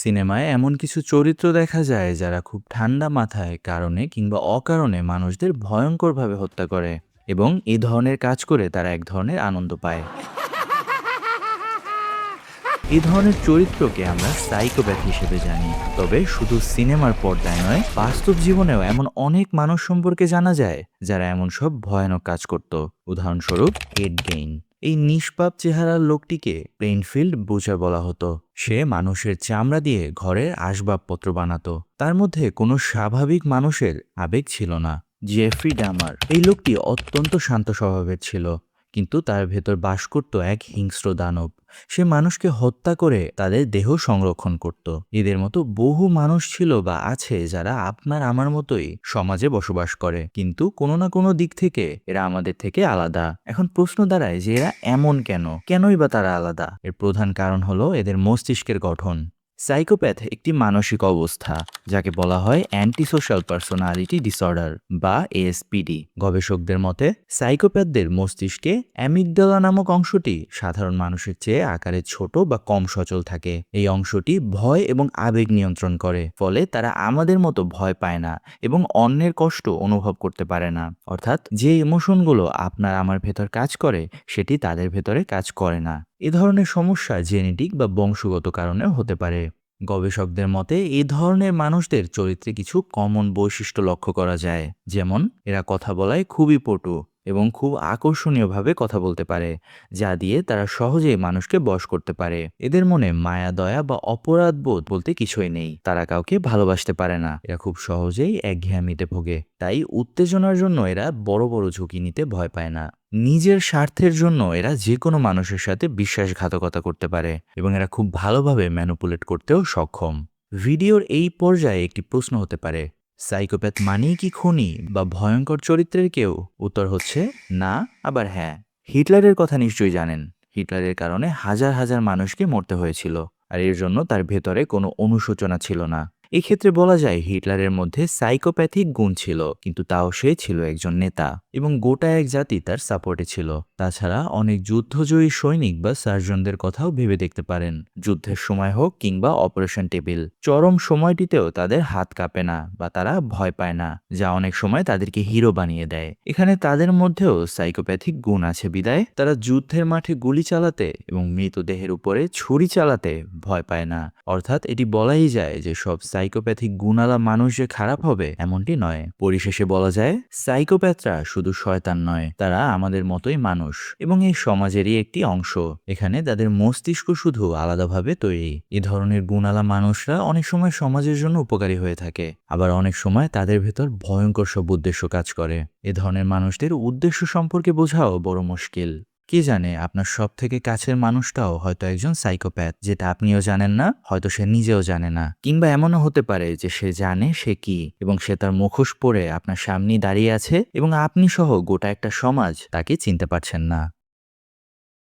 সিনেমায় এমন কিছু চরিত্র দেখা যায় যারা খুব ঠান্ডা মাথায় কারণে কিংবা অকারণে মানুষদের ভয়ঙ্করভাবে হত্যা করে এবং এই ধরনের কাজ করে তারা এক ধরনের আনন্দ পায়। এই ধরনের চরিত্রকে আমরা সাইকোপ্যাথ হিসেবে জানি। তবে শুধু সিনেমার পর্দায় নয়, বাস্তব জীবনেও এমন অনেক মানুষ সম্পর্কে জানা যায় যারা এমন সব ভয়ানক কাজ করত। উদাহরণস্বরূপ এড গেইন। এই নিষ্পাপ চেহারার লোকটিকে প্লেনফিল্ড বুচার বলা হতো। সে মানুষের চামড়া দিয়ে ঘরের আসবাবপত্র বানাতো। তার মধ্যে কোনো স্বাভাবিক মানুষের আবেগ ছিল না। জেফ্রি ডামার, এই লোকটি অত্যন্ত শান্ত স্বভাবের ছিল, কিন্তু তার ভেতর বাস করত এক হিংস্র দানব। সে মানুষকে হত্যা করে তাদের দেহ সংরক্ষণ করত। এদের মতো বহু মানুষ ছিল বা আছে যারা আপনার আমার মতোই সমাজে বসবাস করে, কিন্তু কোনো না কোনো দিক থেকে এরা আমাদের থেকে আলাদা। এখন প্রশ্ন দাঁড়ায় যে এরা এমন কেনই বা তারা আলাদা? এর প্রধান কারণ হলো এদের মস্তিষ্কের গঠন। সাইকোপ্যাথ একটি মানসিক অবস্থা যাকে বলা হয় অ্যান্টি সোশ্যাল পার্সোনালিটি ডিসঅর্ডার বা এএসপিডি। গবেষকদের মতে সাইকোপ্যাথদের মস্তিষ্কে অ্যামিগডালা নামক অংশটি সাধারণ মানুষের চেয়ে আকারে ছোট বা কম সচল থাকে। এই অংশটি ভয় এবং আবেগ নিয়ন্ত্রণ করে, ফলে তারা আমাদের মতো ভয় পায় না এবং অন্যের কষ্ট অনুভব করতে পারে না। অর্থাৎ যে ইমোশনগুলো আপনার আমার ভেতর কাজ করে সেটি তাদের ভেতরে কাজ করে না। এ ধরনের সমস্যা জেনেটিক বা বংশগত কারণেও হতে পারে। গবেষকদের মতে এই ধরনের মানুষদের চরিত্রে কিছু কমন বৈশিষ্ট্য লক্ষ্য করা যায়, যেমন এরা কথা বলায় খুবই পটু এবং খুব আকর্ষণীয়ভাবে কথা বলতে পারে, যা দিয়ে তারা সহজেই মানুষকে বশ করতে পারে। এদের মনে মায়া দয়া বা অপরাধ বোধ বলতে কিছুই নেই। তারা কাউকে ভালোবাসতে পারে না। এরা খুব সহজেই একঘেয়ামিতে ভোগে, তাই উত্তেজনার জন্য এরা বড় বড় ঝুঁকি নিতে ভয় পায় না। নিজের স্বার্থের জন্য এরা যে কোনো মানুষের সাথে বিশ্বাসঘাতকতা করতে পারে এবং এরা খুব ভালোভাবে ম্যানুপুলেট করতেও সক্ষম। ভিডিওর এই পর্যায়ে একটি প্রশ্ন হতে পারে, সাইকোপ্যাথ মানেই কি খুনি বা ভয়ঙ্কর চরিত্রের কেউ? উত্তর হচ্ছে না, আবার হ্যাঁ। হিটলারের কথা নিশ্চয়ই জানেন। হিটলারের কারণে হাজার হাজার মানুষকে মরতে হয়েছিল, আর এর জন্য তার ভেতরে কোনো অনুশোচনা ছিল না। এক্ষেত্রে বলা যায় হিটলারের মধ্যে সাইকোপ্যাথিক গুণ ছিল, কিন্তু তাও সে ছিল একজন নেতা এবং গোটা এক জাতি তার সাপোর্টে ছিল। তাছাড়া অনেক যুদ্ধজয়ী সৈনিক বা সার্জনদের কথাও ভেবে দেখতে পারেন। যুদ্ধের সময় হোক কিংবা অপারেশন টেবিল, চরম সময়টিতেও তাদের হাত কাঁপে না বা তারা ভয় পায় না, যা অনেক সময় তাদেরকে হিরো বানিয়ে দেয়। এখানে তাদের মধ্যেও সাইকোপ্যাথিক গুণ আছে বিদায় তারা যুদ্ধের মাঠে গুলি চালাতে এবং মৃতদেহের উপরে ছুরি চালাতে ভয় পায় না। অর্থাৎ এটি বলাই যায় যে সব সাইকোপ্যাথিক গুণালা মানুষ যে খারাপ হবে এমনটি নয়। পরিশেষে বলা যায় সাইকোপ্যাথরা শুধু শয়তান নয়, তারা আমাদের মতোই মানুষ এবং এই সমাজেরই একটি অংশ। এখানে তাদের মস্তিষ্ক শুধু আলাদাভাবে তৈরি। এ ধরনের গুণালা মানুষরা অনেক সময় সমাজের জন্য উপকারী হয়ে থাকে, আবার অনেক সময় তাদের ভেতর ভয়ঙ্কর সব উদ্দেশ্য কাজ করে। এ ধরনের মানুষদের উদ্দেশ্য সম্পর্কে বোঝাও বড় মুশকিল। কে জানে আপনার সব থেকে কাছের মানুষটাও হয়তো একজন সাইকোপ্যাথ, যেটা আপনিও জানেন না, হয়তো সে নিজেও জানে না। কিংবা এমনও হতে পারে যে সে জানে সে কি এবং সে তার মুখোশ পরে আপনার সামনেই দাঁড়িয়ে আছে এবং আপনি সহ গোটা একটা সমাজ তাকে চিনতে পারছেন না।